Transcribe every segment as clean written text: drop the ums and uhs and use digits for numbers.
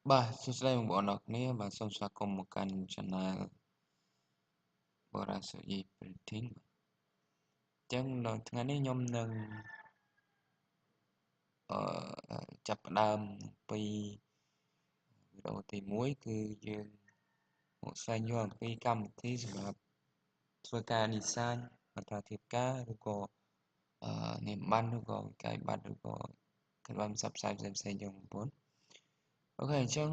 Bah, sesuai yang buat ni, bahasa usaha makan channel berasa printing. Chẳng làថ្ងៃនេះខ្ញុំនឹងចាប់ផ្ដើមពីវីដេអូទី1គឺយើងមកស្វែងយល់អំពីកម្មវិធីសម្រាប់ធ្វើការ design បន្តធៀបការឬក៏នាមប័ណ្ណឬក៏កាយប័ណ្ណឬក៏ក្បាំផ្សព្វផ្សាយផ្សេងៗយ៉ាងបងប្អូនអូខេអញ្ចឹង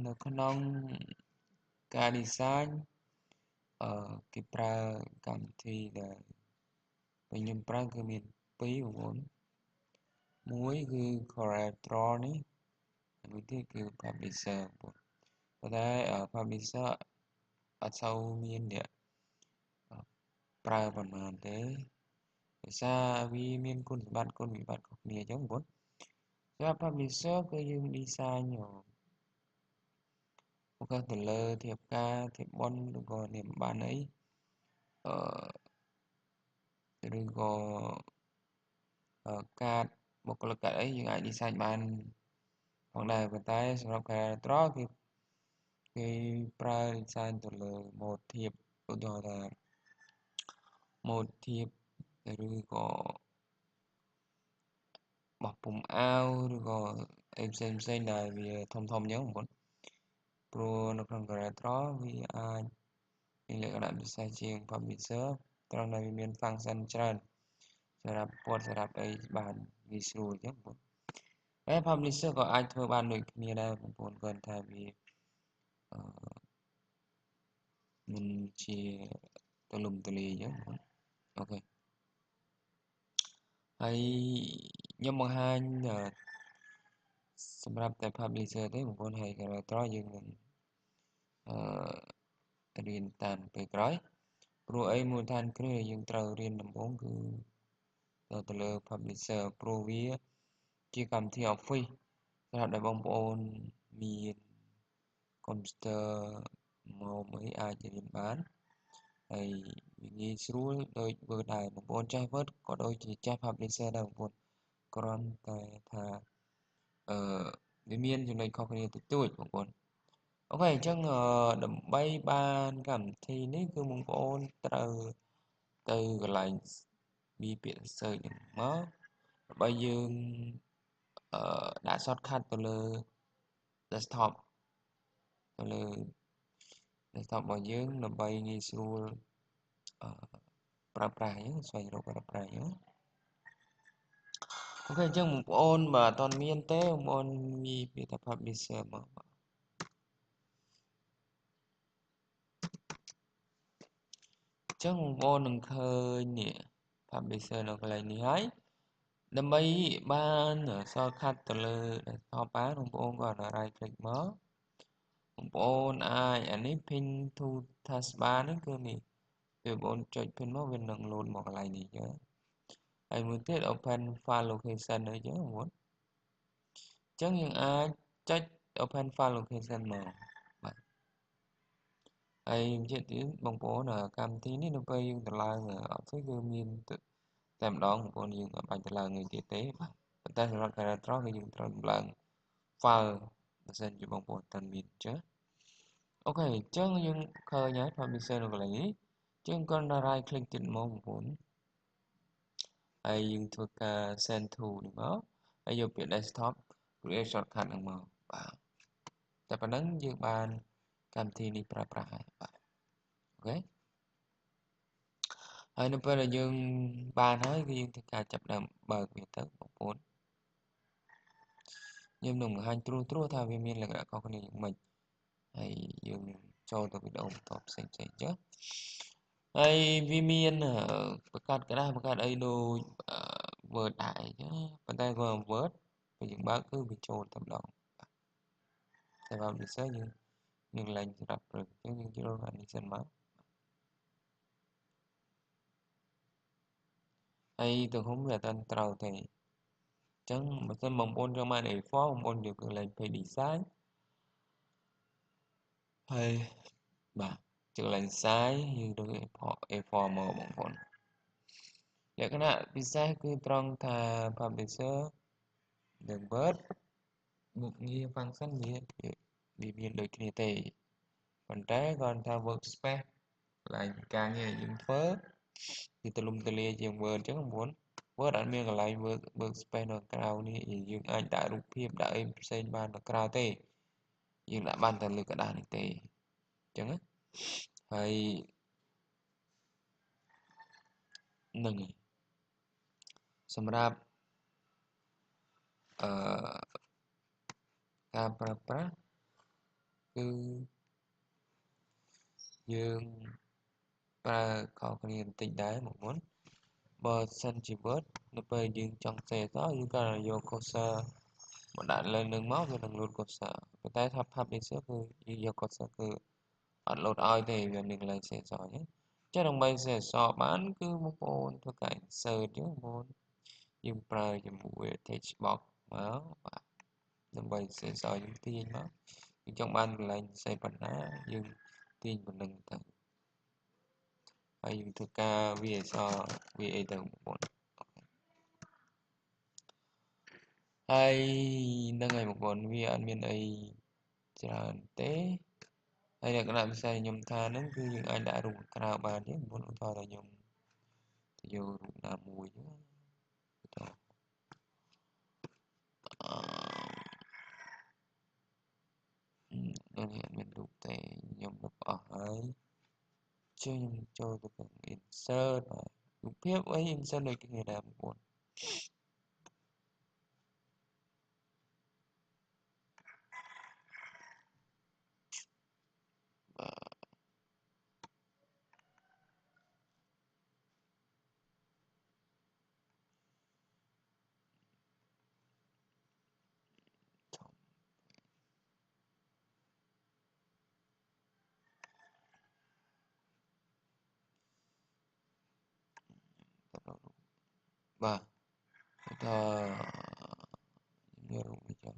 នៅក្នុងការ design គេប្រើកម្មវិធីដែលខ្ញុំប្រើគឺមាន2បងប្អូនមួយគឺ CorelDRAW នេះមួយទៀតគឺ Publisher បងប្អូនប៉ុន្តែ Publisher អត់សូវមានអ្នកប្រើប៉ុន្មានទេដោយសារវាមានគុណសម្បត្តិគុណវិបត្តិខុសគ្នាអញ្ចឹងបងប្អូនសម្រាប់ Publisher គឺយើង design មកទៅលើធៀបការធៀបបនឬក៏នាមប័ណ្ណអីឬក៏កាតបុគ្គលិកកាតអីយើងអាច design បានផងដែរប៉ុន្តែសម្រាប់ CorelDRAW គេប្រើ design ទៅលើ mode ធៀបឧទាហរណ៍ថា mode ធៀបឬក៏បោះពុំអាវឬក៏អីផ្សេងដែលវាធំអញ្ចឹងបងប្អូនព្រោះនៅក្នុង CorelDRAW វាអាចមានលក្ខណៈពិសេសជាង Publisher ត្រង់ដែលវាមាន function ច្រើនសម្រាប់ពណ៌សម្រាប់អីបានងាយស្រួលអញ្ចឹងបងប្អូនហើយ Publisher ក៏អាចធ្វើបានដូចគ្នាដែរបងប្អូនគ្រាន់តែវាមិនជាទូលំទូលាយអញ្ចឹងបងប្អូនអូខេហើយខ្ញុំបង្ហាញសម្រាប់តែ Publisher ទេបងប្អូនហើយ CorelDRAW យើងនឹងរៀនតាមពេលក្រោយព្រោះអីមូលដ្ឋានគ្រឹះដែលយើងត្រូវរៀនដំបូងគឺទៅលើ Publisher ព្រោះវាជាកម្មវិធី Office សម្រាប់ដែលបងប្អូនមានកុំព្យូទ័រមកមួយអាចរៀនបានហើយវាងាយស្រួលដូច Word ដែរបងប្អូនចេះ Word ក៏ដូចជាចេះ Publisher ដែរបងប្អូនគ្រាន់តែថាវាមានចំណុចខុសគ្នាតិចតួចបងប្អូនអូខេអញ្ចឹងដើម្បីបានកម្មវិធីនេះគឺបងប្អូនត្រូវទៅកន្លែងវាពាក្យ search ហ្នឹងមកដើម្បីយើងដាក់ shortcut ទៅលើ desktop ទៅលើ desktop របស់យើងដើម្បីងាយស្រួលប្រើប្រាស់ស្វែងរកប្រើប្រាស់អូខេអញ្ចឹងបងប្អូនបើអត់មានទេបងប្អូនវាពាក្យថា publisher មកអញ្ចឹងបងប្អូននឹងឃើញនេះ publisher នៅកន្លែងនេះហើយដើម្បីបាន shortcut ទៅលើ desktop បានបងប្អូនក៏ right click មកបងប្អូនអាចអានេះ pin to taskbar នេះគឺនេះពេលបងប្អូនចុច pin មកវានឹង load មកកន្លែងនេះចឹងហើយមួយទៀត open file location អីចឹងបងប្អូនអញ្ចឹងយើងអាចចុច open file location មកបាទហើយជាទៀតបងប្អូនកម្មវិធីនេះនៅពេលយើងតម្លើង Office គឺមានតែម្ដងបងប្អូនយើងអត់បាច់តម្លើងអីទៀតទេបាទប៉ុន្តែសម្រាប់ CorelDRAW គឺយើងត្រូវតម្លើង file បើសិនជាបងប្អូនអត់មានអញ្ចឹងអូខេអញ្ចឹងយើងឃើញហើយ Publisher នៅកន្លែងនេះអញ្ចឹងគ្រាន់តែ right click ទៀតមកបងប្អូនហើយយើងធ្វើការ send to នេះមកហើយយកពាក្យ desktop create shortcut ហ្នឹងមកបាទតែប៉ុណ្ណឹងយើងបានកម្មវិធីនេះប្រើប្រាស់ហើយបាទអូខេហើយនៅពេលដែលយើងបានហើយគឺយើងធ្វើការចាប់ផ្ដើមបើកវាទៅបងប្អូនខ្ញុំនឹងបង្ហាញត្រួសថាវាមានលក្ខណៈខុសគ្នាយ៉ាងម៉េចហើយយើងនឹងចូលទៅវីដេអូបន្តផ្សេងៗចុះហើយវាមានបង្កើតក្តារបង្កើតអីដូច Word ដែរអញ្ចឹងប៉ុន្តែបើ Word ពេលយើងបើកគឺវាចូលតែម្ដងតែបើ Publisher យើងឡើងសម្រាប់ព្រឹកអញ្ចឹងយើងចូលអានេះសិនមកហើយទំហំវាអត់ត្រូវទេអញ្ចឹងបើសិនបងប្អូនចង់បាន A4 បងប្អូនយកកន្លែង Page Design ហើយបាទចុចកន្លែង Size យើងរើស A4 មកបងប្អូនលក្ខណៈពិសេសគឺត្រង់ថា Publisher និង Word មុខងារ function វាមានដូចគ្នាទេប៉ុន្តែគាត់ថា workspace កន្លែងការងារយើងធ្វើគឺទូលំទូលាយជាង Word អញ្ចឹងWord អត់មានកន្លែង workspace នៅក្រៅនេះយើងអាចដាក់រូបភាពដាក់អីផ្សេងបាននៅក្រៅទេយើងដាក់បានតែលើกระดาษនេះទេអញ្ចឹងណាហើយនឹងសម្រាប់អឺការប្រើប្រាស់គឺយើងប្រើខុសគ្នាបន្តិចដែរមកមុនបើសិនជា Word នៅពេលយើងចង់សេអយើងក៏យក cursor មកដាក់លើនឹងមកវានឹង load cursor ប៉ុន្តែថា publisher គឺយើងយក cursor គឺអត់ load ឲ្យទេវាមានកន្លែងសេអអញ្ចឹងដើម្បីសេអបានគឺបងប្អូនធ្វើការ insert អញ្ចឹងបងប្អូនយើងប្រើជាមួយ text box មកបាទដើម្បីសេអយើងទាញមកយើងចង់បានកន្លែងសេប៉ុណ្ណាយើងទាញប៉ុណ្ណឹងទៅហើយយើងធ្វើការវាអីទៅបងប្អូនហើយហ្នឹងហើយបងប្អូនវាអត់មានអីច្រើនទេហើយលក្ខណៈពិសេសខ្ញុំថាហ្នឹងគឺយើងអាចដាក់រូបក្រៅបានទេបងប្អូនឧទាហរណ៍ថាខ្ញុំយករូបណាមួយទៅនឹងអត់មានរូបទេខ្ញុំលុបអស់ហើយខ្ញុំចូលទៅក្នុង insert រូបភាពអី insert ដូចគ្នាដែរបងប្អូនបាទថាខ្ញុំរូបនេះចុះ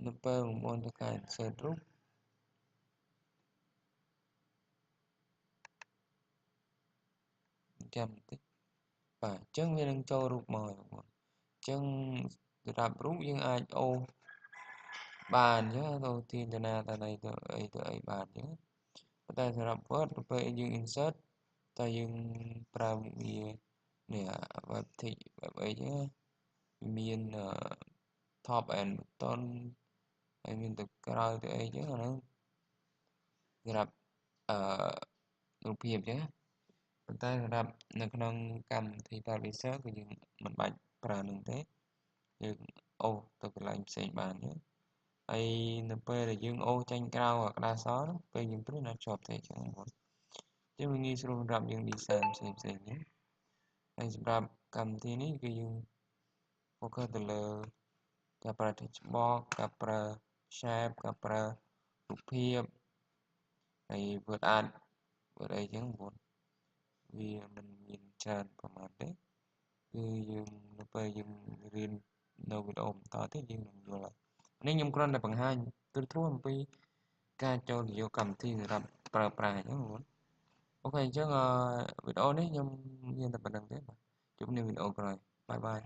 នៅពេលបងប្អូនធ្វើការ insert រូបចាំបន្តិចបាទអញ្ចឹងវានឹងចូលរូបមកបងប្អូនអញ្ចឹងសម្រាប់រូបយើងអាចអូសបានអញ្ចឹងទៅទាញទៅណាទៅណីទៅអីបានអញ្ចឹងប៉ុន្តែសម្រាប់ Word ទៅពេលយើង insert តែយើងប្រើមុខងារនេះ web tick web អីចឹងមាន top and bottom ហើយមានទៅក្រោយទៅអីចឹងអាហ្នឹងសម្រាប់រូបភាពចឹងប៉ុន្តែសម្រាប់នៅក្នុងកម្មវិធី Publisher គឺយើងមិនបាច់ប្រើនឹងទេយើងអូសទៅកន្លែងផ្សេងបានចឹងហើយនៅពេលដែលយើងអូសចេញក្រៅអាក្តារសហ្នឹងពេលយើងព្រិនអត់ជាប់ទេចឹងបងចឹងវាងាយស្រួលសម្រាប់យើង design ផ្សេងៗចឹងហើយសម្រាប់កម្មវិធីនេះគឺយើង focus ទៅលើការប្រើ text box ការប្រើ shape ការប្រើរូបភាពហើយ word art word អីចឹងបងវាមិនមានច្រើនប្រហែលទេគឺយើងនៅពេលយើងរៀននៅវីដេអូបន្តទៀតយើងនឹងយល់ហើយនេះខ្ញុំគ្រាន់តែបង្ហាញទូទៅអំពីការចូលទៅយកកម្មវិធីសម្រាប់ប្រើប្រាស់អញ្ចឹងបងអូខេអញ្ចឹងវីដេអូនេះខ្ញុំមានតែប៉ុណ្្នឹងទេបាទជួបគ្នាវីដេអូក្រោយបាយបាយ